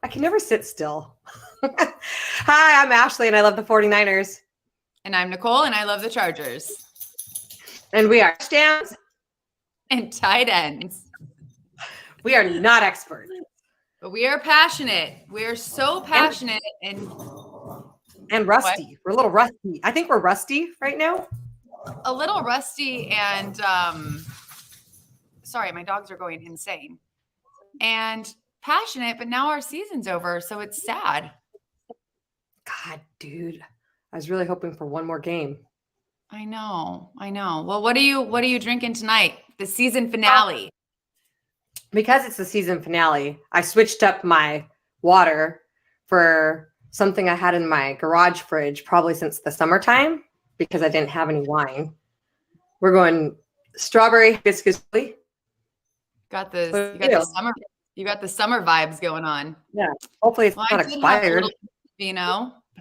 I can never sit still. Hi, I'm Ashley, and I love the 49ers. And I'm Nicole, and I love the Chargers. And we are touchdowns and tight ends. We are not experts. But we are passionate. We are so passionate and rusty. What? We're a little rusty. I think we're rusty right now. A little rusty and sorry, my dogs are going insane. And passionate, but now our season's over, so it's sad. God, dude. I was really hoping for one more game. I know. Well, what are you drinking tonight? The season finale. Because it's the season finale, I switched up my water for something I had in my garage fridge probably since the summertime because I didn't have any wine. We're going strawberry hibiscus. You got the summer vibes going on. Yeah. Hopefully it's not expired. But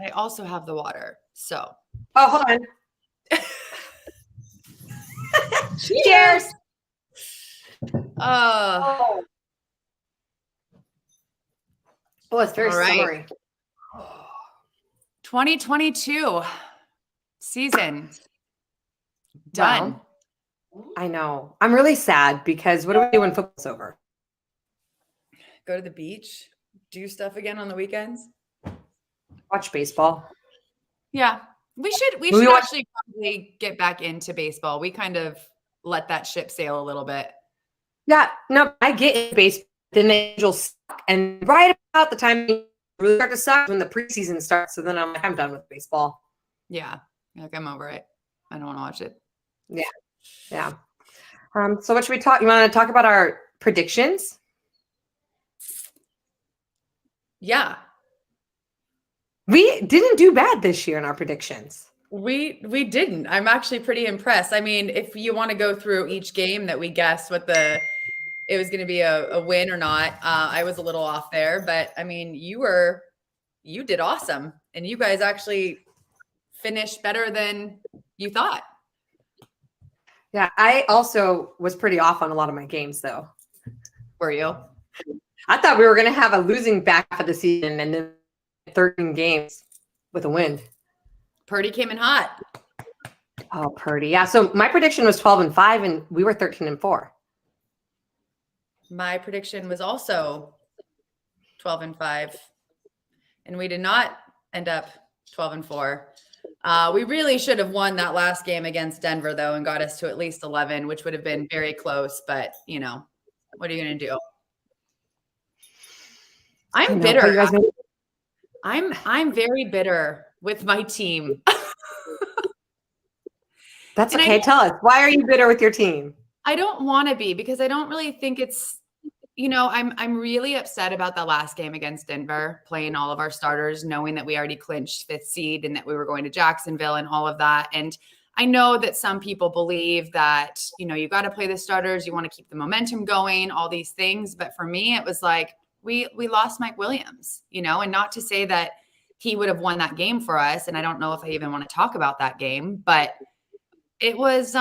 I also have the water. So. Oh, hold on. Cheers. Oh, it's very summery. 2022 season done. Well, I know. I'm really sad because what do we do when football's over? Go to the beach, do stuff again on the weekends. Watch baseball. Yeah, we should actually probably get back into baseball. We kind of let that ship sail a little bit. Yeah, no, I get in baseball. Then the Angels suck, and right about the time they really start to suck when the preseason starts. So then I'm done with baseball. Yeah, like I'm over it. I don't want to watch it. Yeah. So what should we talk? You want to talk about our predictions? Yeah. We didn't do bad this year in our predictions. We didn't. I'm actually pretty impressed. I mean, if you want to go through each game that we guessed what it was going to be a win or not, I was a little off there, but I mean, you did awesome, and you guys actually finished better than you thought. Yeah, I also was pretty off on a lot of my games, though. Were you? I thought we were going to have a losing back of the season and then 13 games with a win. Purdy came in hot. Oh, Purdy. Yeah. So my prediction was 12-5, and we were 13-4. My prediction was also 12-5, and we did not end up 12-4. We really should have won that last game against Denver, though, and got us to at least 11, which would have been very close. But what are you going to do? I'm bitter. I'm very bitter with my team. That's okay. Tell us, why are you bitter with your team? I don't want to be, because I don't really think it's, I'm really upset about the last game against Denver, playing all of our starters, knowing that we already clinched 5th seed and that we were going to Jacksonville and all of that. And I know that some people believe that, you got to play the starters. You want to keep the momentum going, all these things. But for me, it was like, we lost Mike Williams, and not to say that he would have won that game for us. And I don't know if I even want to talk about that game, but it was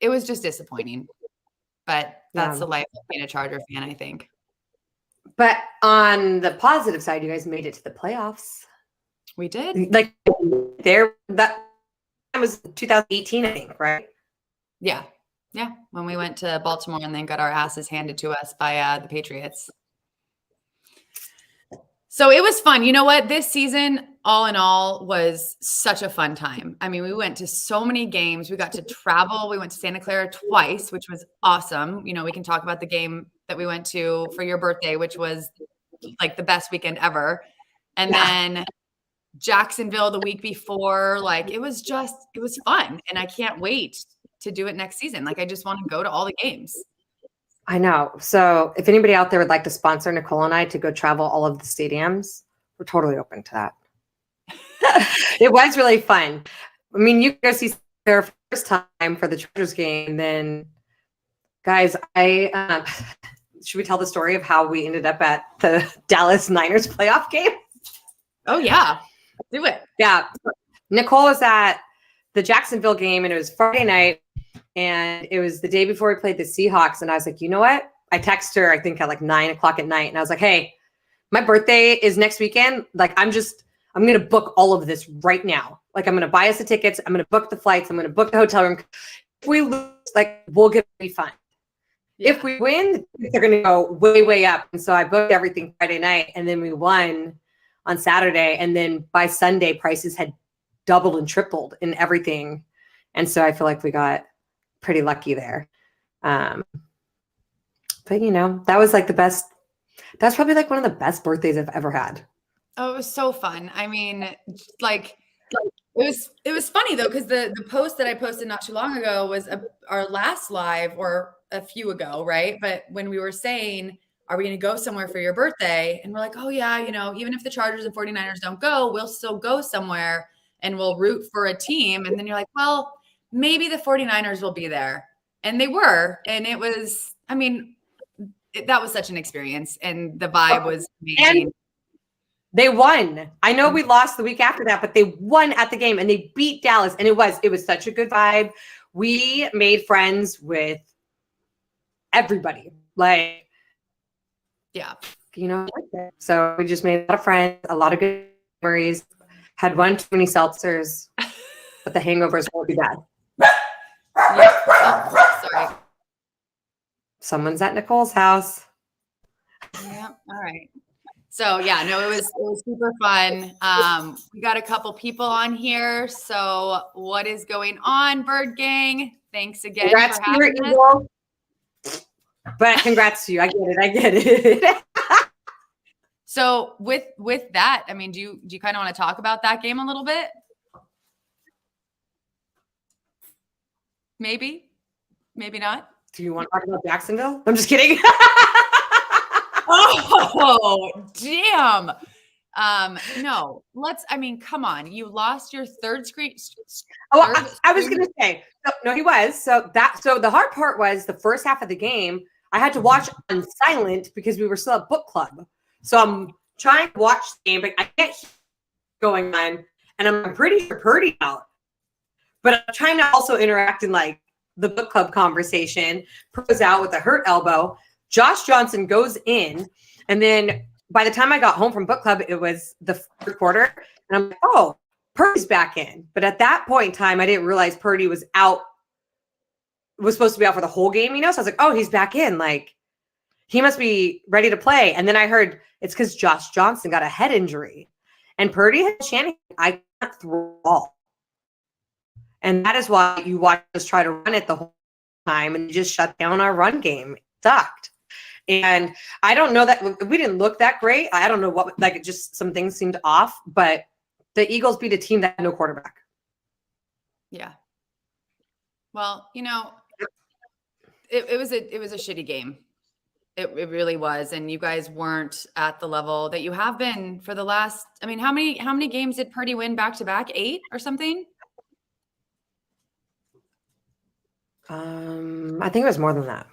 just disappointing. But that's the life of being a Charger fan, I think. But on the positive side, you guys made it to the playoffs. We did. That was 2018, I think, right? Yeah. Yeah. When we went to Baltimore and then got our asses handed to us by the Patriots. So it was fun. You know what? This season, all in all, was such a fun time. I mean, we went to so many games. We got to travel. We went to Santa Clara twice, which was awesome. We can talk about the game that we went to for your birthday, which was like the best weekend ever. And then Jacksonville the week before. It was fun. And I can't wait to do it next season. I just want to go to all the games. I know. So if anybody out there would like to sponsor Nicole and I to go travel all of the stadiums, we're totally open to that. It was really fun. I mean, you go see their first time for the Chargers game. Then, guys, should we tell the story of how we ended up at the Dallas Niners playoff game? Oh, yeah. Do it. Yeah. Nicole was at the Jacksonville game, and it was Friday night. And it was the day before we played the Seahawks. And I was like, you know what? I text her, I think at like 9:00 at night. And I was like, hey, my birthday is next weekend. Like, I'm going to book all of this right now. Like, I'm going to buy us the tickets. I'm going to book the flights. I'm going to book the hotel room. If we lose, like, we'll get a refund. Yeah. If we win, they're going to go way, way up. And so I booked everything Friday night, and then we won on Saturday. And then by Sunday, prices had doubled and tripled in everything. And so I feel like we got pretty lucky there. But that was like the best. That's probably like one of the best birthdays I've ever had. Oh, it was so fun. I mean, like it was funny though, because the post that I posted not too long ago was our last live or a few ago, right? But when we were saying, are we going to go somewhere for your birthday? And we're like, oh yeah, even if the Chargers and 49ers don't go, we'll still go somewhere and we'll root for a team. And then you're like, well, maybe the 49ers will be there. And they were. And it was, I mean, that was such an experience. And the vibe was amazing. And they won. I know we lost the week after that, but they won at the game and they beat Dallas. And it was such a good vibe. We made friends with everybody. Like, yeah. So we just made a lot of friends, a lot of good memories, had one too many seltzers, but the hangovers won't be bad. Yeah. Oh, sorry. Someone's at Nicole's house. Yeah. All right. So yeah, no, it was super fun. We got a couple people on here. So what is going on, Bird Gang? Thanks again congrats for having us. Eagle. But congrats to you. I get it. So with that, I mean, do you kind of want to talk about that game a little bit? Maybe not. Do you want to talk about Jacksonville? I'm just kidding. Oh, damn. No, come on. You lost your third screen. I was going to say, no, he was. So the hard part was the first half of the game, I had to watch on silent because we were still at book club. So I'm trying to watch the game, but I can't hear going on. And I'm pretty sure Purdy out. But I'm trying to also interact in like the book club conversation. Purdy's out with a hurt elbow. Josh Johnson goes in, and then by the time I got home from book club, it was the third quarter, and I'm like, oh, Purdy's back in. But at that point in time, I didn't realize Purdy was supposed to be out for the whole game, So I was like, oh, he's back in. Like, he must be ready to play. And then I heard it's because Josh Johnson got a head injury. And Purdy had Shanahan, I can't throw the ball. And that is why you watch us try to run it the whole time, and you just shut down our run game. It sucked. And I don't know that we didn't look that great. I don't know what, like, it just, some things seemed off, but the Eagles beat a team that had no quarterback. Yeah. Well, it was a shitty game. It really was. And you guys weren't at the level that you have been for the last, how many games did Purdy win back to back? 8 or something? I think it was more than that.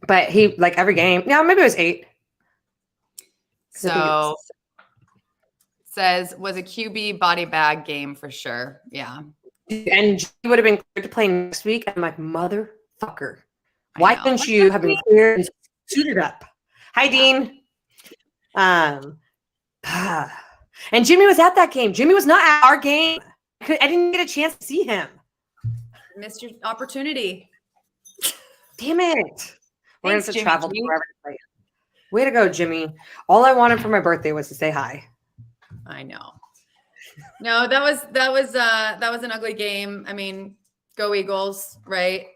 But he, like, every game, maybe it was 8. So says was a QB body bag game for sure. Yeah. And he would have been cleared to play next week. I'm like, motherfucker. Why couldn't you have been cleared and suited up? Hi, Dean. And Jimmy was at that game. Jimmy was not at our game. I didn't get a chance to see him. Missed your opportunity. Damn it. We're going to have to travel forever to play. Way to go, Jimmy. All I wanted for my birthday was to say hi. I know. No, that was an ugly game. Go Eagles, right?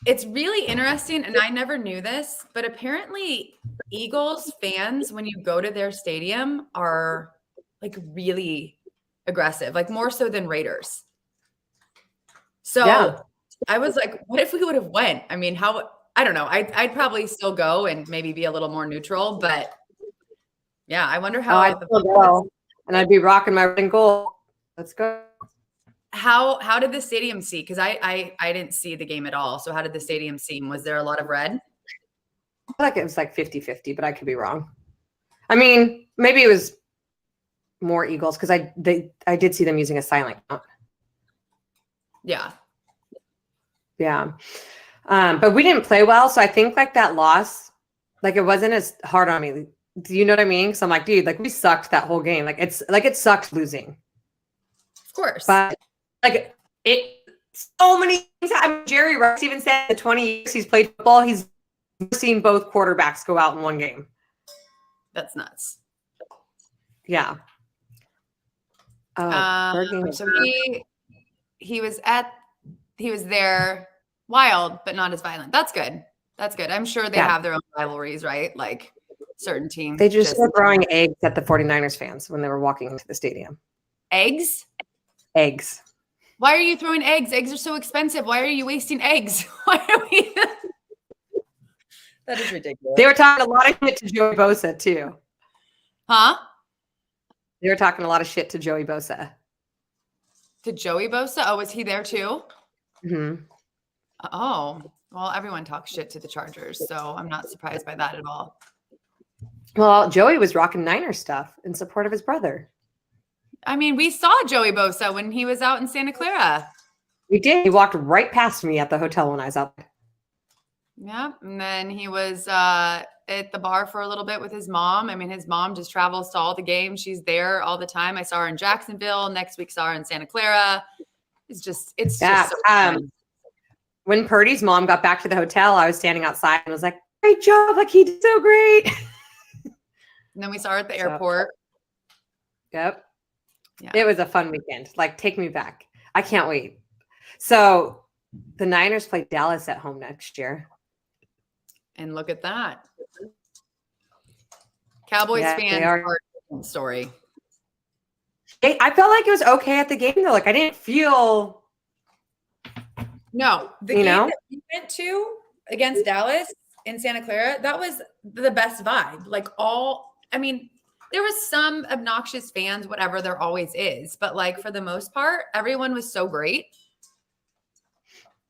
It's really interesting, and I never knew this, but apparently Eagles fans, when you go to their stadium, are like really aggressive, like more so than Raiders. So yeah. I was like, what if we would have went? I don't know. I'd probably still go and maybe be a little more neutral, but yeah, I wonder how. I'd still go, and I'd be rocking my red and gold. Let's go. How did the stadium see? Because I didn't see the game at all. So how did the stadium seem? Was there a lot of red? I feel like it was like 50-50, but I could be wrong. Maybe it was more Eagles because I did see them using a silent count. Yeah. Yeah. But we didn't play well. So I think like that loss, like it wasn't as hard on me. Do you know what I mean? So I'm like, dude, like we sucked that whole game. Like it sucked losing. Of course. But like so many things. I mean, Jerry Rice even said in the 20 years he's played football, he's seen both quarterbacks go out in one game. That's nuts. Yeah. So he was there wild, but not as violent. That's good. That's good. I'm sure they have their own rivalries, right? Like certain teams. They just were throwing eggs at the 49ers fans when they were walking into the stadium. Eggs? Eggs. Why are you throwing eggs? Eggs are so expensive. Why are you wasting eggs? Why are we? That is ridiculous. They were talking a lot of shit to Joey Bosa too. Huh? They were talking a lot of shit to Joey Bosa. To Joey Bosa? Oh, was he there too? Mm-hmm. Oh, well, everyone talks shit to the Chargers, so I'm not surprised by that at all. Well, Joey was rocking Niner stuff in support of his brother. I mean, we saw Joey Bosa when he was out in Santa Clara. We did. He walked right past me at the hotel when I was out there. Yeah, and then he was at the bar for a little bit with his mom. I mean, his mom just travels to all the games. She's there all the time. I saw her in Jacksonville. Next week, saw her in Santa Clara. It's just so fun. When Purdy's mom got back to the hotel, I was standing outside and was like, great job. Like, he did so great. And then we saw her at the airport. Yep. Yeah. It was a fun weekend. Like, take me back. I can't wait. So the Niners play Dallas at home next year. And look at that. Cowboys fans are a different story. I felt like it was okay at the game, though. Like, I didn't feel... No, the game that we went to against Dallas in Santa Clara, that was the best vibe. Like there was some obnoxious fans, whatever there always is. But like for the most part, everyone was so great.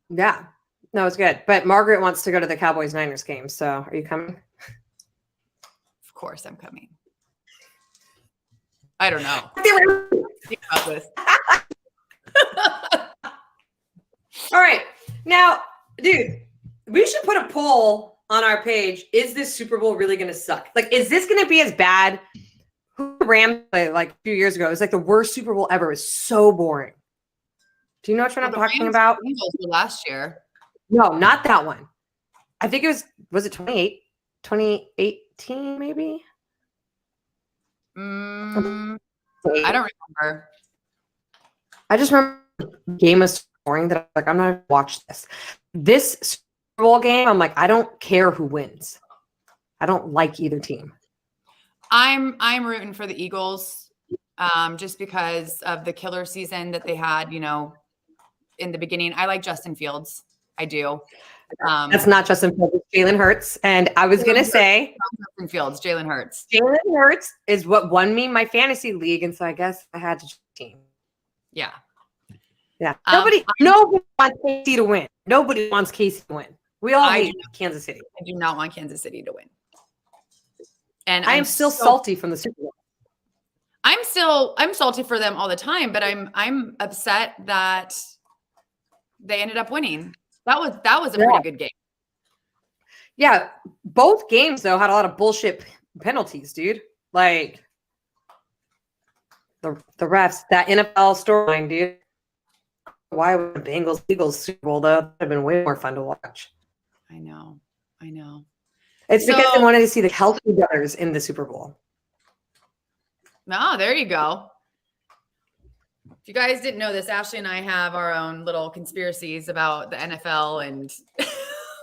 Yeah. No, it's good. But Margaret wants to go to the Cowboys-Niners game. So are you coming? Of course I'm coming. I don't know. Think about this. All right. Now, dude, we should put a poll on our page. Is this Super Bowl really going to suck? Like, is this going to be as bad? Who Rams played like a few years ago? It was like the worst Super Bowl ever. It was so boring. Do you know what I'm talking about? Last year. No, not that one. I think it was it 2018 maybe? I don't remember. I just remember the game was boring that I'm like, I'm not going to watch this. This Super Bowl game, I'm like, I don't care who wins. I don't like either team. I'm rooting for the Eagles just because of the killer season that they had, in the beginning. I like Justin Fields. I do. That's not Justin Fields, it's Jalen Hurts. And I was going to say Justin Fields, Jalen Hurts. Jalen Hurts is what won me my fantasy league. And so I guess I had to team. Yeah. Yeah. Nobody wants KC to win. Nobody wants KC to win. We all hate Kansas City. I do not want Kansas City to win. And I am still salty from the Super Bowl. I'm salty for them all the time, but I'm upset that they ended up winning. That was a pretty good game. Yeah, both games though had a lot of bullshit penalties, dude. Like the refs, that NFL storyline, dude. Why would the Bengals Eagles Super Bowl though? That would have been way more fun to watch. I know. It's because they wanted to see the Kelsey brothers in the Super Bowl. Oh, there you go. If you guys didn't know this, Ashley and I have our own little conspiracies about the NFL and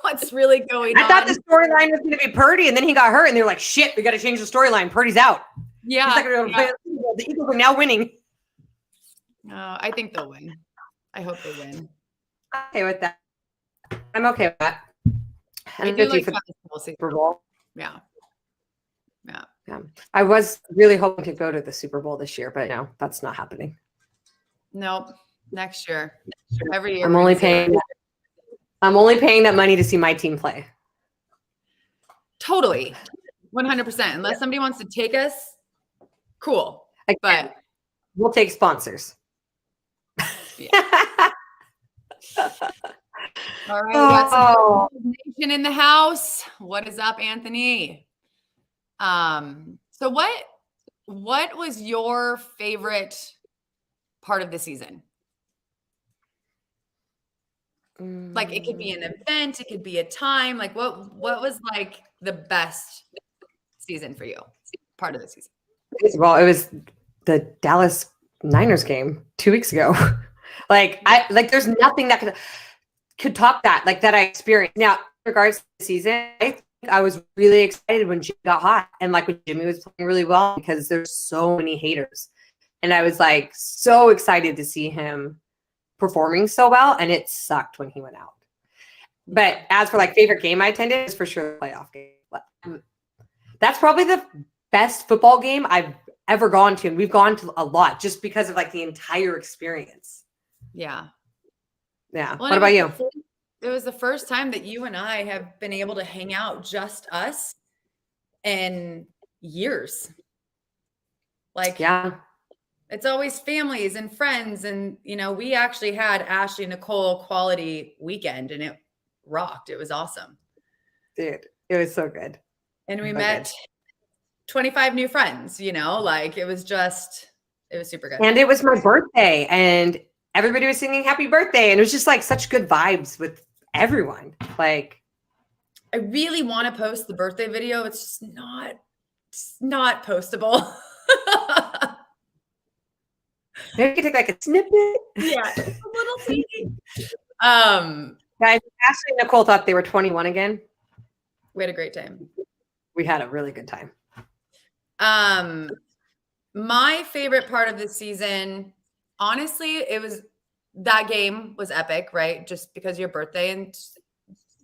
what's really going on. I thought the storyline was going to be Purdy, and then he got hurt, and they were like, shit, we got to change the storyline. Purdy's out. Yeah. He's not going to play the Eagles are now winning. I think they'll win. I hope they win. Okay with that. I'm okay with that. I do like the Super Bowl. Yeah. I was really hoping to go to the Super Bowl this year, but no, that's not happening. Nope. Next year. Every year. I'm only paying that money to see my team play. Totally. 100%. Unless somebody wants to take us, cool. But we'll take sponsors. Yeah. All right, we got some nation in the house. What is up, Anthony? So what was your favorite part of the season? Like it could be an event, it could be a time. Like what was like the best season for you? Part of the season. Well, it was the Dallas Niners game 2 weeks ago. There's nothing that could top that, like that I experienced. Now, in regards to the season, I think I was really excited when Jimmy got hot and like when Jimmy was playing really well because there's so many haters. And I was like so excited to see him performing so well, and it sucked when he went out. But as for like favorite game I attended, it's for sure the playoff game. That's probably the best football game I've ever gone to, and we've gone to a lot just because of like the entire experience. Yeah. Well, what about you? It was the first time that you and I have been able to hang out, just us, in years. Like, yeah, it's always families and friends. And, we actually had Ashley Nicole quality weekend and it rocked. It was awesome. Dude, it was so good. And we met 25 new friends, like it was super good. And it was my birthday and everybody was singing happy birthday. And it was just like such good vibes with everyone. Like, I really want to post the birthday video. It's just not postable. Maybe we could take like a snippet. Yeah, a little teeny. Guys, Ashley and Nicole thought they were 21 again. We had a great time. We had a really good time. My favorite part of the season, honestly, that game was epic, right? Just because of your birthday, and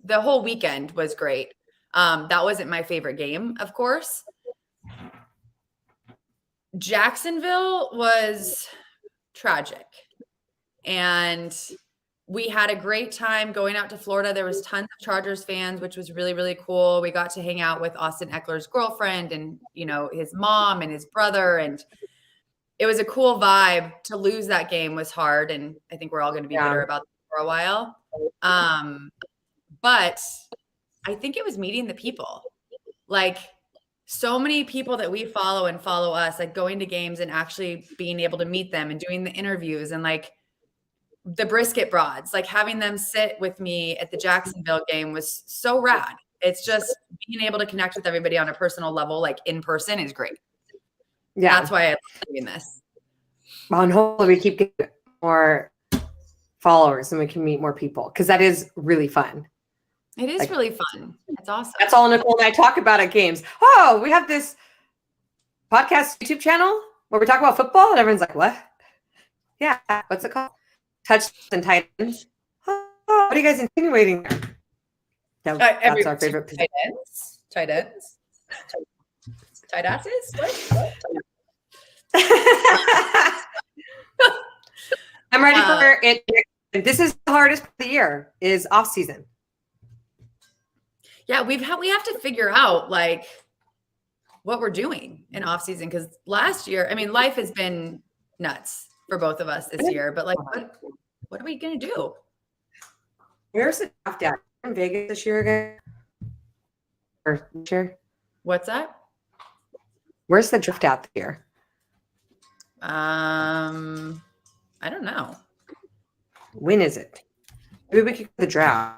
the whole weekend was great. That wasn't my favorite game, of course. Jacksonville was tragic. And we had a great time going out to Florida. There was tons of Chargers fans, which was really, really cool. We got to hang out with Austin Eckler's girlfriend and, his mom and his brother. And it was a cool vibe. To lose that game was hard. And I think we're all going to be bitter about that for a while. But I think it was meeting the people. Like, so many people that we follow and follow us, like going to games and actually being able to meet them and doing the interviews and like the brisket broads, like having them sit with me at the Jacksonville game was so rad. It's just being able to connect with everybody on a personal level, like in person, is great. Yeah. That's why I love doing this. Well, and hopefully we keep getting more followers and we can meet more people, because that is really fun. It is really fun. It's awesome. That's all Nicole and I talk about at games. Oh, we have this podcast YouTube channel where we talk about football, and everyone's like, what? Yeah, what's it called? Touchdowns and tight ends. Oh, what are you guys insinuating there? That's our favorite position. Tight ends. Tight asses? What? I'm ready for it. This is the hardest part of the year, is off season. Yeah, we have to figure out like what we're doing in off season, because last year, I mean, life has been nuts for both of us this year, but like what are we gonna do? Where's the draft at? In Vegas this year again? Or this year? What's that? Where's the draft out here? I don't know. When is it? Maybe we could get the draft.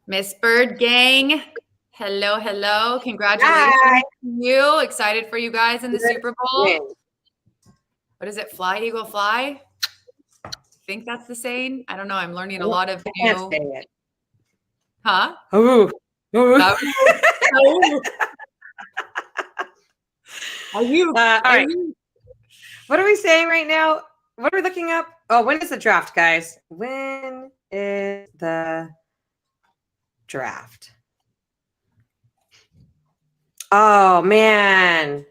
Miss Bird Gang. Hello. Congratulations to you. Excited for you guys in the Super Bowl. What is it? Fly, Eagle, fly? I think that's the saying. I don't know. I'm learning a lot of new. Can't say it. Huh? Oh. Are you? All right. What are we saying right now? What are we looking up? Oh, when is the draft, guys? When is the draft? Oh, man.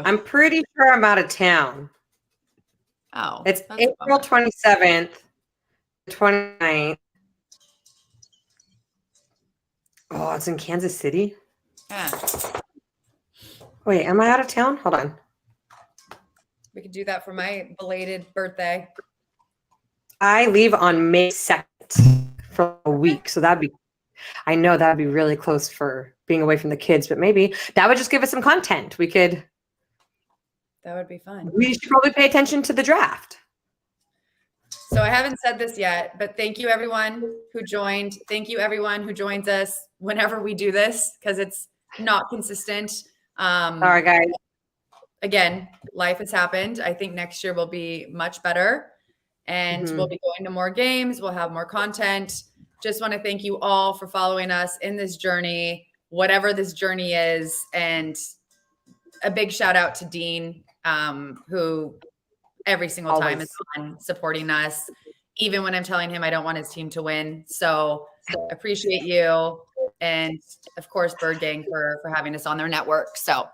I'm pretty sure I'm out of town. Oh. It's April 27th, 29th. Oh, it's in Kansas City? Yeah. Wait, am I out of town? Hold on. We could do that for my belated birthday. I leave on May 2nd for a week. So I know that'd be really close for being away from the kids, but maybe that would just give us some content. That would be fun. We should probably pay attention to the draft. So I haven't said this yet, but thank you everyone who joined. Thank you everyone who joins us whenever we do this, because it's not consistent. All right, guys. Again, life has happened. I think next year will be much better, and we'll be going to more games. We'll have more content. Just want to thank you all for following us in this journey, whatever this journey is. And a big shout out to Dean, who every single time is on supporting us, even when I'm telling him I don't want his team to win. So appreciate you. And of course, Bird Gang for having us on their network. So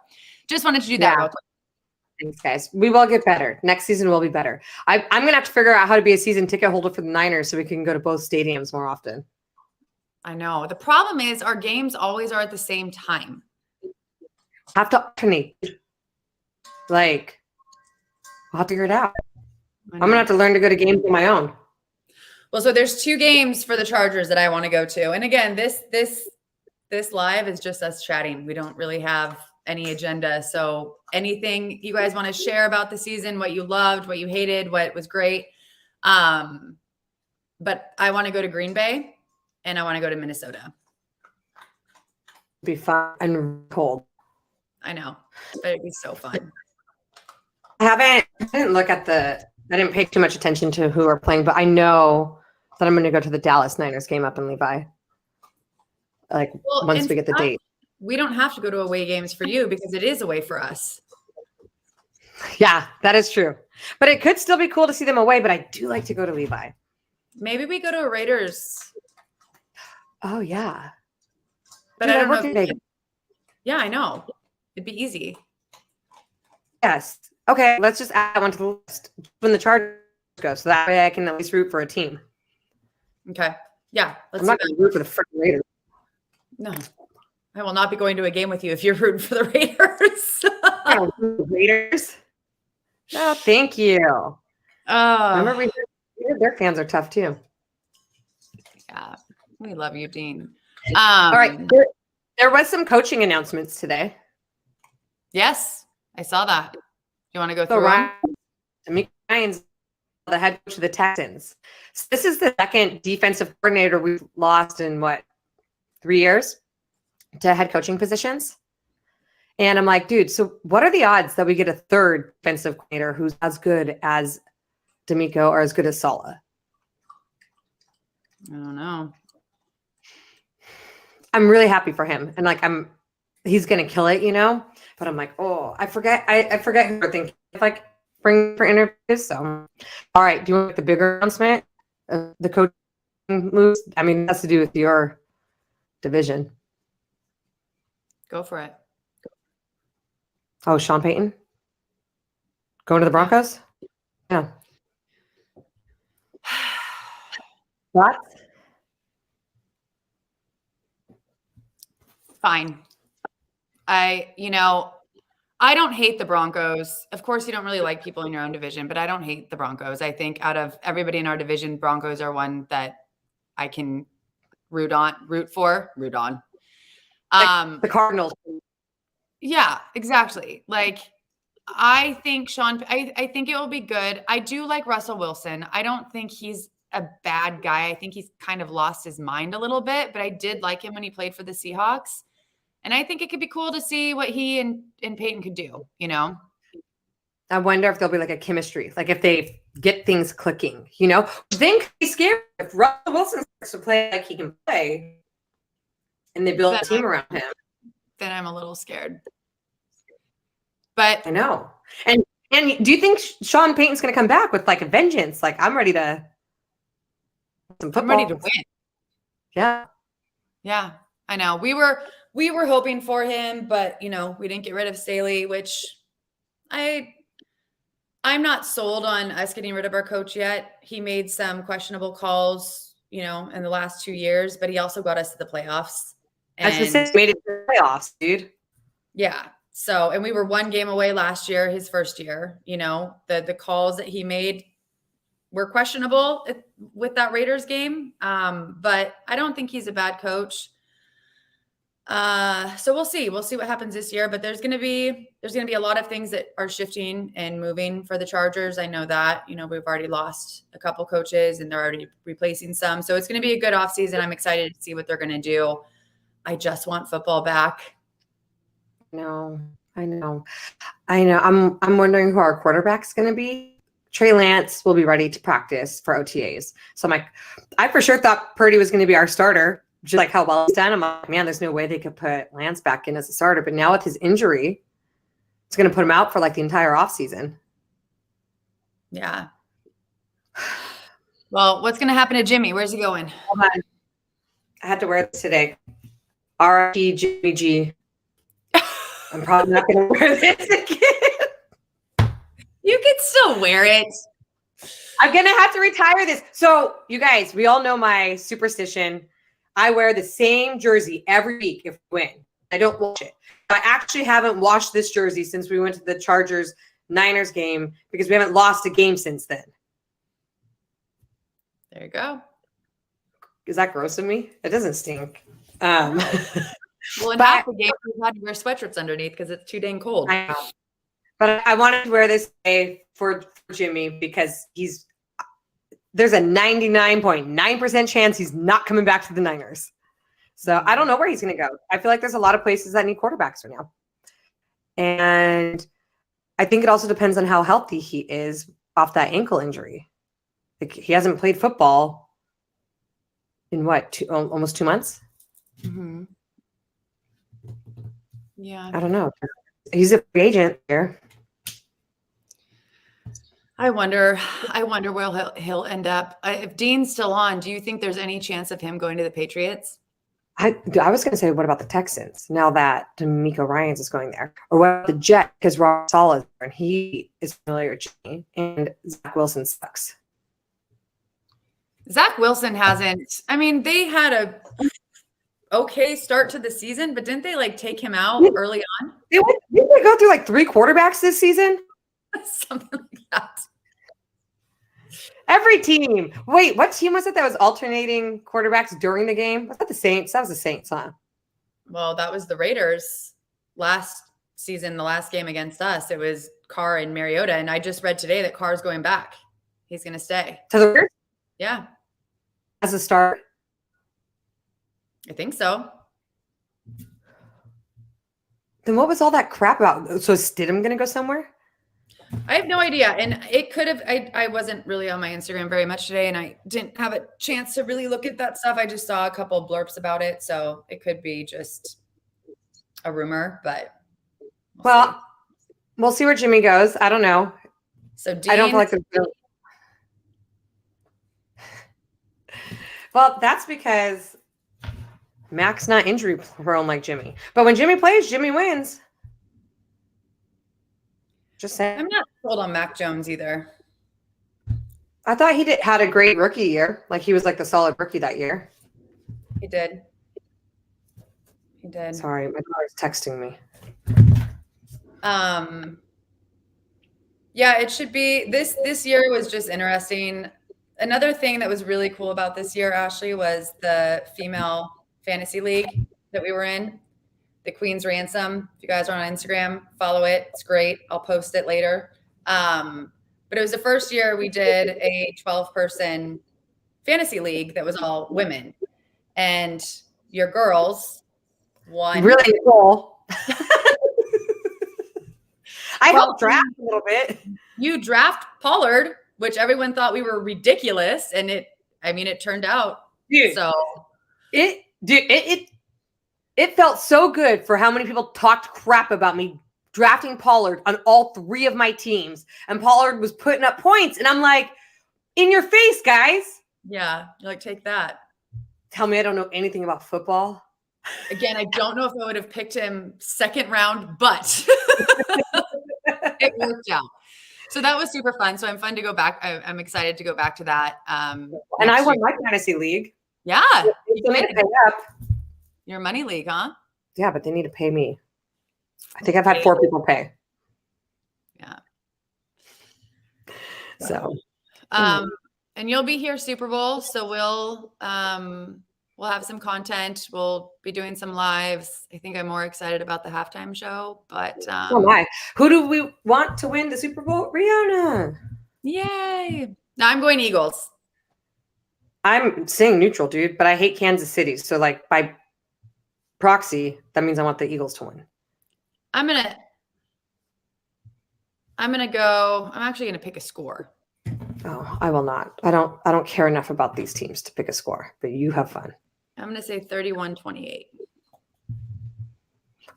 just wanted to do that real quick. Thanks, guys. We will get better. Next season will be better. I'm going to have to figure out how to be a season ticket holder for the Niners so we can go to both stadiums more often. I know. The problem is our games always are at the same time. Have to alternate. Like, I'll have to figure it out. I'm going to have to learn to go to games on my own. Well, so there's 2 games for the Chargers that I want to go to. And again, this live is just us chatting. We don't really have any agenda. So anything you guys want to share about the season, what you loved, what you hated, what was great. But I want to go to Green Bay and I want to go to Minnesota. Be fun and cold. I know, but it'd be so fun. I didn't pay too much attention to who are playing, but I know that I'm going to go to the Dallas Niners game up in Levi. Once we get the date. We don't have to go to away games for you because it is away for us. Yeah, that is true. But it could still be cool to see them away, but I do like to go to Levi. Maybe we go to a Raiders. Oh, yeah. But I don't know. Yeah, I know. It'd be easy. Yes. Okay, let's just add one to the list when the Chargers go, so that way I can at least root for a team. Okay. Yeah. I'm not going to root for the freaking Raiders. No. I will not be going to a game with you if you're rooting for the Raiders. Raiders? No, thank you. Remember, their fans are tough too. Yeah, we love you, Dean. All right, there was some coaching announcements today. Yes, I saw that. You want to go through? Ryan's the head coach of the Texans. So this is the second defensive coordinator we've lost in 3 years to head coaching positions. And I'm like, dude, so what are the odds that we get a third defensive coordinator who's as good as D'Amico or as good as Sala? I don't know. I'm really happy for him. And he's going to kill it, but I'm like, oh, I forget who we're thinking. Bring for interviews. So, all right. Do you want the bigger announcement? The coaching moves? I mean, it has to do with your division. Go for it. Oh, Sean Payton? Going to the Broncos? Yeah. What? Fine. I don't hate the Broncos. Of course, you don't really like people in your own division, but I don't hate the Broncos. I think out of everybody in our division, Broncos are one that I can root on. The Cardinals. Yeah, exactly. I think I think it will be good. I do like Russell Wilson. I don't think he's a bad guy. I think he's kind of lost his mind a little bit, but I did like him when he played for the Seahawks. And I think it could be cool to see what he and Peyton could do, I wonder if there'll be a chemistry, if they get things clicking, Think he's scary if Russell Wilson starts to play like he can play and they build a team around him. Then I'm a little scared. But I know. And do you think Sean Payton's going to come back with a vengeance? I'm ready to I'm ready to win. Yeah. Yeah, I know. We were hoping for him, but we didn't get rid of Staley, which I'm not sold on us getting rid of our coach yet. He made some questionable calls, in the last 2 years, but he also got us to the playoffs. And made it to the playoffs, dude. Yeah. So, and we were 1 game away last year, his first year, the calls that he made, we're questionable with that Raiders game. But I don't think he's a bad coach. So we'll see. We'll see what happens this year. But there's gonna be a lot of things that are shifting and moving for the Chargers. I know that. We've already lost a couple coaches and they're already replacing some. So it's gonna be a good offseason. I'm excited to see what they're gonna do. I just want football back. No, I know. I'm wondering who our quarterback's gonna be. Trey Lance will be ready to practice for OTAs. So I for sure thought Purdy was going to be our starter, just like how well he's done. I'm like, man, there's no way they could put Lance back in as a starter. But now with his injury, it's going to put him out for like the entire offseason. Yeah. Well, what's going to happen to Jimmy? Where's he going? Hold on. I had to wear this today. R.I.P. Jimmy G. I'm probably not going to wear this again. You can still wear it. I'm going to have to retire this. So, you guys, we all know my superstition. I wear the same jersey every week if we win. I don't wash it. I actually haven't washed this jersey since we went to the Chargers-Niners game because we haven't lost a game since then. There you go. Is that gross of me? It doesn't stink. Well, in half the game, we had to wear sweatshirts underneath because it's too dang cold. I know. But I wanted to wear this today for Jimmy because there's a 99.9% chance he's not coming back to the Niners. So I don't know where he's going to go. I feel like there's a lot of places that need quarterbacks right now. And I think it also depends on how healthy he is off that ankle injury. Like he hasn't played football in almost 2 months? Mm-hmm. Yeah. I don't know. He's a free agent here. I wonder where he'll end up. If Dean's still on, do you think there's any chance of him going to the Patriots? I was going to say, what about the Texans? Now that D'Amico Ryans is going there, or what about the Jets? Because Rob Saleh is there, and he is familiar with Jimmy, and Zach Wilson sucks. Zach Wilson hasn't. I mean, they had a okay start to the season, but didn't they take him out early on? Didn't they go through 3 quarterbacks this season? Something like that. Every team. Wait, what team was it that was alternating quarterbacks during the game? Was that the Saints? That was the Saints, huh? Well, that was the Raiders last season, the last game against us. It was Carr and Mariota, and I just read today that Carr's going back. He's going to stay. To the Raiders? Yeah. As a start? I think so. Then what was all that crap about? So is Stidham going to go somewhere? I have no idea. And it could have, I wasn't really on my Instagram very much today, and I didn't have a chance to really look at that stuff. I just saw a couple of blurbs about it. So it could be just a rumor, but we'll see where Jimmy goes. I don't know. So Dean, I don't feel like well, that's because Mac's not injury prone like Jimmy. But when Jimmy plays, Jimmy wins. Just saying. I'm not sold on Mac Jones either. I thought he had a great rookie year. Like he was the solid rookie that year. He did. Sorry, my daughter's texting me. Yeah, it should be this year was just interesting. Another thing that was really cool about this year, Ashley, was the female fantasy league that we were in. The Queen's Ransom. If you guys are on Instagram, follow it. It's great. I'll post it later. But it was the first year we did a 12-person fantasy league that was all women. And your girls won. Really cool. I helped draft a little bit. You draft Pollard, which everyone thought we were ridiculous. And it turned out. Dude, so it felt so good for how many people talked crap about me drafting Pollard on all 3 of my teams. And Pollard was putting up points. And I'm like, in your face, guys. Yeah. You're like, take that. Tell me I don't know anything about football. Again, I don't know if I would have picked him 2nd round, but it worked out. So that was super fun. So I'm fun to go back. I'm excited to go back to that. And I won my fantasy league. Yeah. You need to pay up. Your money league, huh? Yeah, but they need to pay me. I think I've had 4 people pay. Yeah. So, And you'll be here Super Bowl, so we'll have some content. We'll be doing some lives. I think I'm more excited about the halftime show, but Oh my. Who do we want to win the Super Bowl? Rihanna. Yay. Now I'm going Eagles. I'm saying neutral, dude, but I hate Kansas City. So like by proxy, that means I want the Eagles to win. I'm actually gonna pick a score. Oh, I will not. I don't care enough about these teams to pick a score, but you have fun. I'm gonna say 31-28.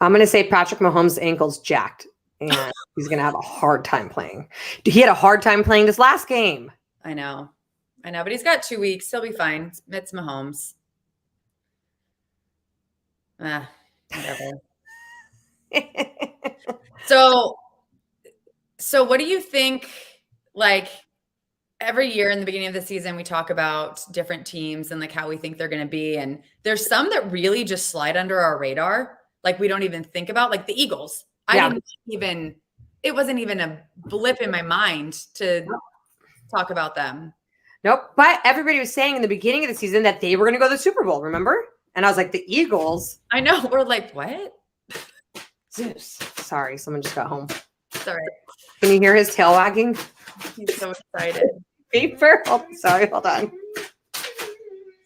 I'm gonna say Patrick Mahomes' ankle's jacked and he's gonna have a hard time playing. He had a hard time playing this last game. I know, but he's got 2 weeks. He'll be fine. It's Mahomes. Whatever. So what do you think? Like every year in the beginning of the season, we talk about different teams and like how we think they're going to be. And there's some that really just slide under our radar. Like we don't even think about, like the Eagles. It wasn't even a blip in my mind to talk about them. Nope. But everybody was saying in the beginning of the season that they were going to go to the Super Bowl, remember? And I was like, the Eagles. I know. We're like, what? Zeus. Sorry, someone just got home. Sorry. Can you hear his tail wagging? He's so excited. Paper. Oh, sorry, hold on.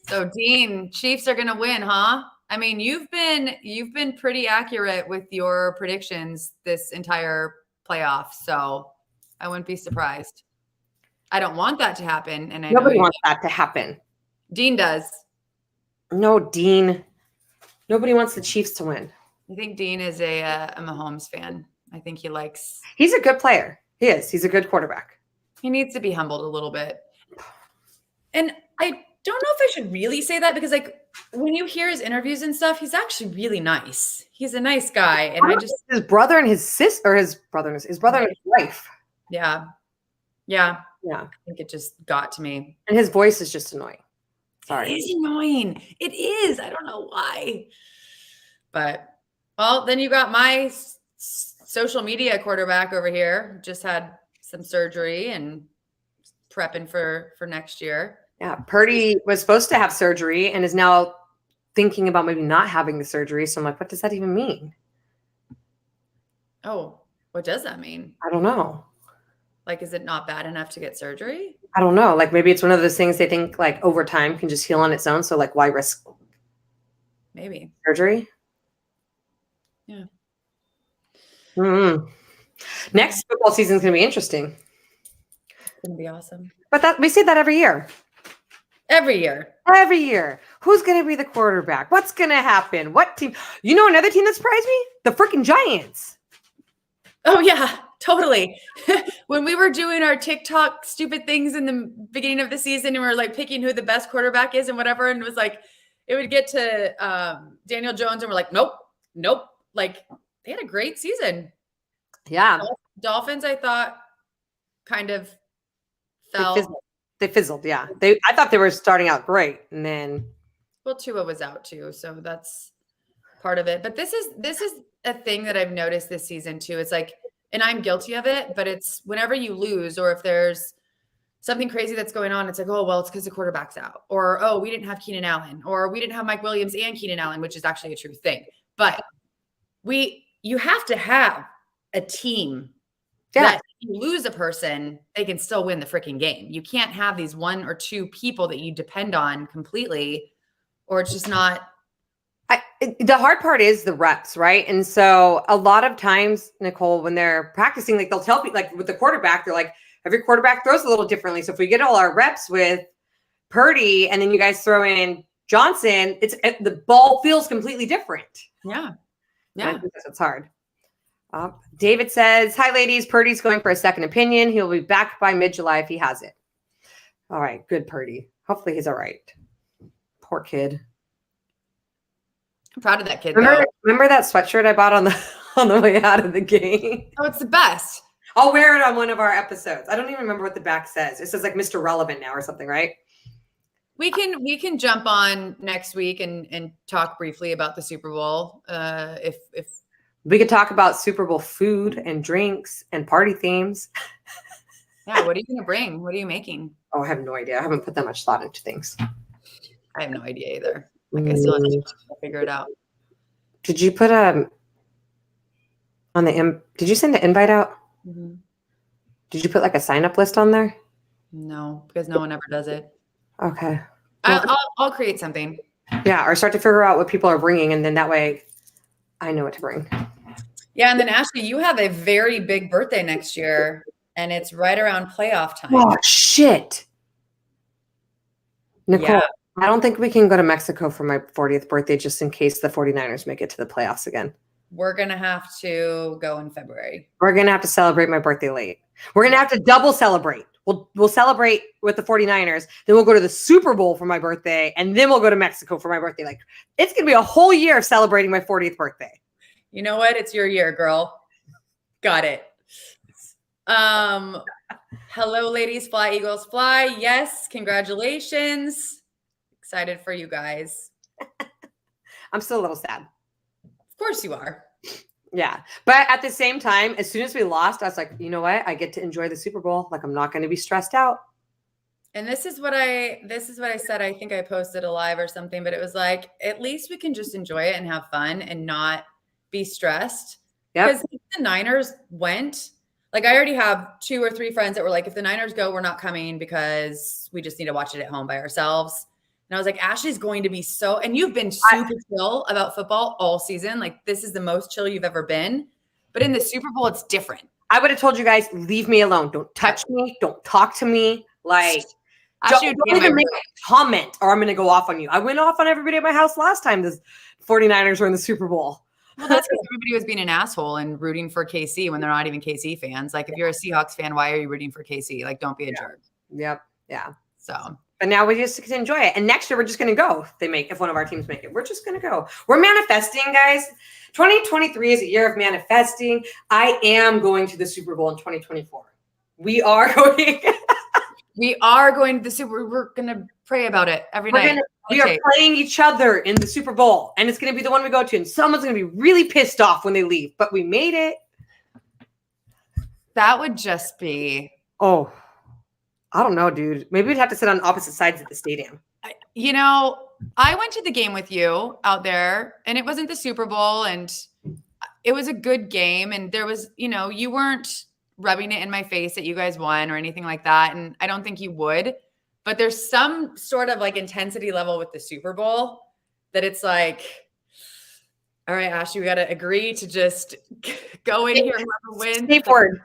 So Dean, Chiefs are going to win, huh? I mean, you've been pretty accurate with your predictions this entire playoff, so I wouldn't be surprised. I don't want that to happen, and Nobody wants that to happen. Dean does. No, Dean. Nobody wants the Chiefs to win. I think Dean is a Mahomes fan. I think he likes. He's a good player. He is. He's a good quarterback. He needs to be humbled a little bit. And I don't know if I should really say that because, like, when you hear his interviews and stuff, he's actually really nice. He's a nice guy, and his brother and his sister, or his brother and his wife. Yeah. I think it just got to me. And his voice is just annoying. Sorry. It is annoying. It is. I don't know why. But, well, then you got my social media quarterback over here. Just had some surgery and prepping for next year. Yeah. Purdy was supposed to have surgery and is now thinking about maybe not having the surgery. So I'm like, what does that even mean? Oh, what does that mean? I don't know. Like, is it not bad enough to get surgery? I don't know. Like maybe it's one of those things they think like over time can just heal on its own. So like why risk maybe surgery? Yeah. Mm-hmm. Next football season is going to be interesting. It's going to be awesome. But we say that every year. Every year. Every year. Who's going to be the quarterback? What's going to happen? What team? You know another team that surprised me? The freaking Giants. Oh, yeah. Totally. When we were doing our TikTok stupid things in the beginning of the season and we were like picking who the best quarterback is and whatever, and it was like, it would get to Daniel Jones and we're like, nope. Like they had a great season. Yeah. Dolphins, I thought kind of fell. They fizzled. Yeah. I thought they were starting out great. And then. Well, Tua was out too. So that's part of it. But this is a thing that I've noticed this season too. It's like, and I'm guilty of it, but it's whenever you lose or if there's something crazy that's going on, it's like, oh, well, it's because the quarterback's out. Or, oh, we didn't have Keenan Allen. Or we didn't have Mike Williams and Keenan Allen, which is actually a true thing. But you have to have a team that if you lose a person, they can still win the freaking game. You can't have these one or two people that you depend on completely, or it's just not. The hard part is the reps, right? And so a lot of times, Nicole, when they're practicing, like they'll tell people, like with the quarterback, they're like, every quarterback throws a little differently. So if we get all our reps with Purdy and then you guys throw in Johnson, the ball feels completely different. Yeah. It's hard. David says, hi, ladies. Purdy's going for a second opinion. He'll be back by mid-July if he has it. All right. Good, Purdy. Hopefully he's all right. Poor kid. I'm proud of that kid. Remember that sweatshirt I bought on the way out of the game? Oh, it's the best. I'll wear it on one of our episodes. I don't even remember what the back says. It says like Mr. Relevant now or something, right? We can jump on next week and talk briefly about the Super Bowl. If we could talk about Super Bowl food and drinks and party themes. Yeah, what are you gonna bring? What are you making? Oh, I have no idea. I haven't put that much thought into things. I have no idea either. Like I still have to figure it out. Did you put on the did you send the invite out? Mm-hmm. Did you put like a sign up list on there? No, because no one ever does it. Okay. I'll create something. Yeah, or start to figure out what people are bringing, and then that way I know what to bring. Yeah, and then Ashley, you have a very big birthday next year, and it's right around playoff time. Oh, shit. Nicole, Yeah. I don't think we can go to Mexico for my 40th birthday just in case the 49ers make it to the playoffs again. We're going to have to go in February. We're going to have to celebrate my birthday late. We're going to have to double celebrate. We'll celebrate with the 49ers. Then we'll go to the Super Bowl for my birthday. And then we'll go to Mexico for my birthday. Like, it's going to be a whole year of celebrating my 40th birthday. You know what? It's your year, girl. Got it. Hello, ladies. Fly, Eagles, fly. Yes. Congratulations. Excited for you guys. I'm still a little sad. Of course you are. Yeah. But at the same time, as soon as we lost, I was like, you know what? I get to enjoy the Super Bowl. Like, I'm not going to be stressed out. And this is what I said. I think I posted a live or something, but it was like, at least we can just enjoy it and have fun and not be stressed. Because if the Niners went, like I already have 2 or 3 friends that were like, if the Niners go, we're not coming because we just need to watch it at home by ourselves. And I was like, Ashley's going to be so, and you've been super chill about football all season. Like this is the most chill you've ever been. But in the Super Bowl, it's different. I would have told you guys, leave me alone. Don't touch me. Don't talk to me. Like, don't even make a comment or I'm going to go off on you. I went off on everybody at my house last time the 49ers were in the Super Bowl. Well, that's because everybody was being an asshole and rooting for KC when they're not even KC fans. Like, if you're a Seahawks fan, why are you rooting for KC? Like, don't be a jerk. Yep. Yeah. So. But now we just get to enjoy it. And next year, we're just going to go. If one of our teams make it, we're just going to go. We're manifesting, guys. 2023 is a year of manifesting. I am going to the Super Bowl in 2024. We are going. We are going to the Super. We're going to pray about it every night. We are playing each other in the Super Bowl. And it's going to be the one we go to. And someone's going to be really pissed off when they leave. But we made it. That would just be. Oh. I don't know, dude. Maybe we'd have to sit on opposite sides of the stadium. You know, I went to the game with you out there, and it wasn't the Super Bowl, and it was a good game. And there was, you know, you weren't rubbing it in my face that you guys won or anything like that. And I don't think you would. But there's some sort of like intensity level with the Super Bowl that it's like, all right, Ashley, we got to agree to just go in here and win.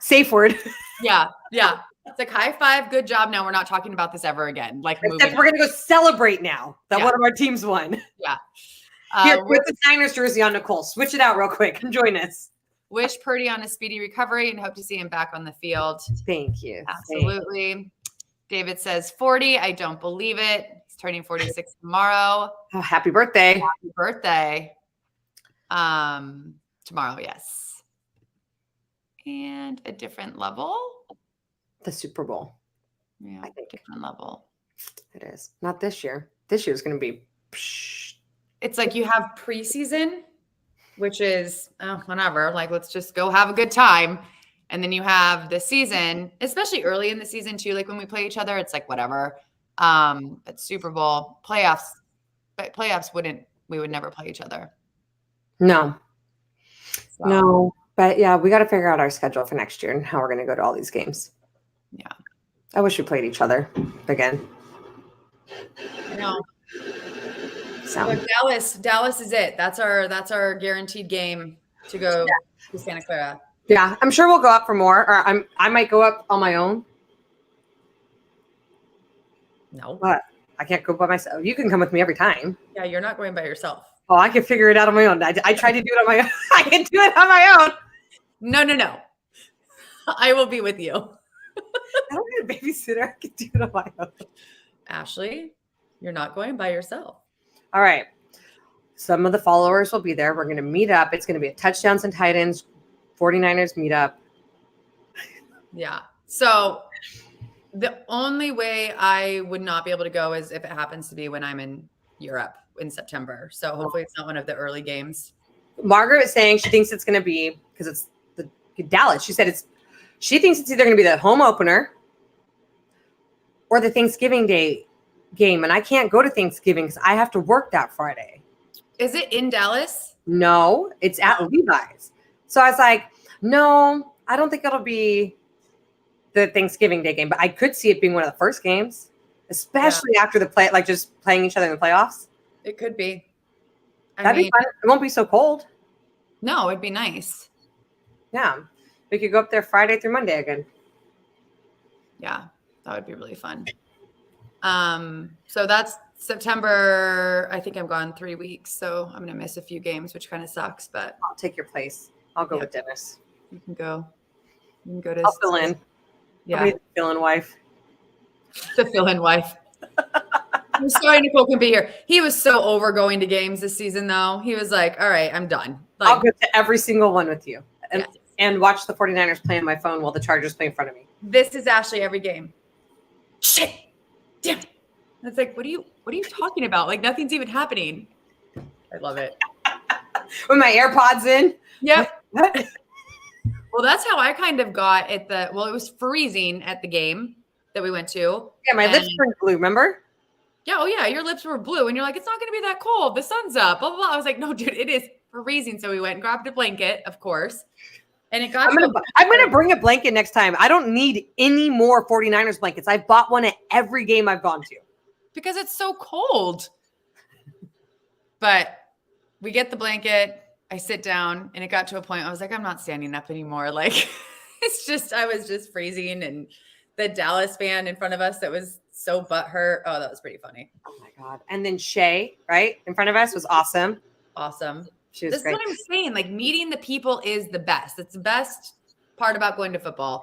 Safe word. Yeah. Yeah. It's like high five, good job. Now we're not talking about this ever again. Like except we're gonna go celebrate now that one of our teams won. Yeah. Here, with the Niners jersey on, Nicole. Switch it out real quick and join us. Wish Purdy on a speedy recovery and hope to see him back on the field. Thank you. Absolutely. Thank you. David says 40. I don't believe it. He's turning 46 tomorrow. Oh, happy birthday. Happy birthday. Tomorrow, yes. And a different level. The Super Bowl. Yeah, I think different level. It is. Not this year. This year is going to be. It's like you have preseason, which is whatever. Like, let's just go have a good time. And then you have the season, especially early in the season too. Like when we play each other, it's like whatever. But Super Bowl playoffs, we would never play each other. No. So. No. But yeah, we got to figure out our schedule for next year and how we're going to go to all these games. Yeah. I wish we played each other again. I know. So Dallas is it. That's our guaranteed game to go to Santa Clara. Yeah, I'm sure we'll go up for more, or I might go up on my own. No. But I can't go by myself. You can come with me every time. Yeah, you're not going by yourself. Oh, I can figure it out on my own. I tried to do it on my own. I can do it on my own. No. I will be with you. I don't need a babysitter. I can do it on my own. Ashley, you're not going by yourself. All right. Some of the followers will be there. We're going to meet up. It's going to be a Touchdowns and Titans 49ers meetup. Yeah. So the only way I would not be able to go is if it happens to be when I'm in Europe in September. So hopefully it's not one of the early games. Margaret is saying she thinks it's going to be, because it's the Dallas. She said she thinks it's either going to be the home opener or the Thanksgiving Day game. And I can't go to Thanksgiving because I have to work that Friday. Is it in Dallas? No, it's at Levi's. So I was like, no, I don't think it'll be the Thanksgiving Day game, but I could see it being one of the first games, especially after the play, like just playing each other in the playoffs. It could be. That'd be fun. It won't be so cold. No, it'd be nice. Yeah. We could go up there Friday through Monday again. Yeah, that would be really fun. So that's September. I think I'm gone 3 weeks, so I'm gonna miss a few games, which kind of sucks. But I'll take your place. I'll go with Dennis. You can go. You can go to. I'll fill in. Yeah, I'll be the fill-in wife. The fill-in wife. I'm sorry, Nicole can be here. He was so over going to games this season, though. He was like, "All right, I'm done." Like, I'll go to every single one with you, and watch the 49ers play on my phone while the Chargers play in front of me. This is Ashley every game. Shit. Damn. It's like, what are you talking about? Like nothing's even happening. I love it. With my AirPods in. Yep. Well, that's how I kind of got at it was freezing at the game that we went to. Yeah, my lips turned blue, remember? Yeah, oh yeah, your lips were blue and you're like, it's not gonna be that cold. The sun's up, blah, blah, blah. I was like, no, dude, it is freezing. So we went and grabbed a blanket, of course. And it got I'm gonna bring a blanket next time. I don't need any more 49ers blankets. I've bought one at every game I've gone to. Because it's so cold. But we get the blanket, I sit down, and it got to a point I was like, I'm not standing up anymore. Like I was just freezing, and the Dallas fan in front of us that was so butthurt. Oh, that was pretty funny. Oh my God. And then Shay, right, in front of us was awesome. Awesome. She was This great. is what I'm saying. Like meeting the people is the best. It's the best part about going to football.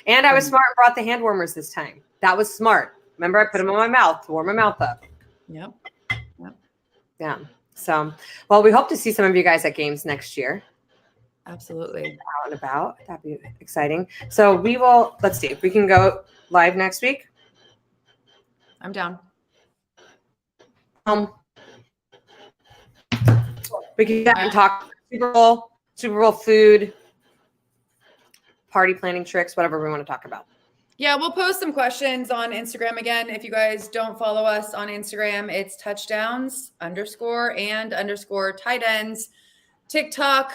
And I was smart and brought the hand warmers this time. That was smart. Remember, I put them on my mouth to warm my mouth up. Yep. Yeah. So, well, we hope to see some of you guys at games next year. Absolutely. Out and about. That'd be exciting. So let's see if we can go live next week. I'm down. We can talk Super Bowl food, party planning tricks, whatever we want to talk about. Yeah, we'll post some questions on Instagram again. If you guys don't follow us on Instagram, it's touchdowns _and_ tight ends, TikTok,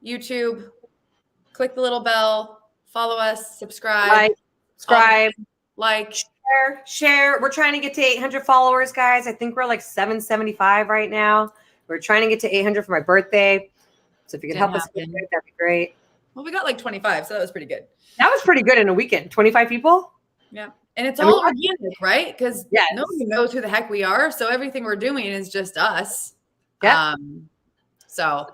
YouTube. Click the little bell, follow us, subscribe. Like, share. We're trying to get to 800 followers, guys. I think we're like 775 right now. We're trying to get to 800 for my birthday. So if you could help us, that'd be great. Well, we got like 25, so that was pretty good. That was pretty good in a weekend. 25 people? Yeah. And it's all organic, right? Because nobody knows who the heck we are. So everything we're doing is just us. Yeah. So,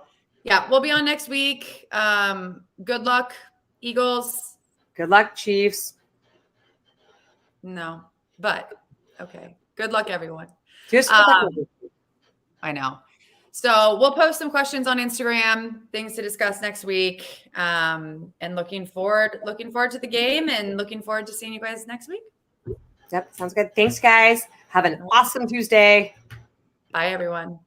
yeah, we'll be on next week. Good luck, Eagles. Good luck, Chiefs. No, but okay. Good luck, everyone. I know. So we'll post some questions on Instagram, things to discuss next week. And looking forward to the game and looking forward to seeing you guys next week. Yep. Sounds good. Thanks, guys. Have an awesome Tuesday. Bye, everyone.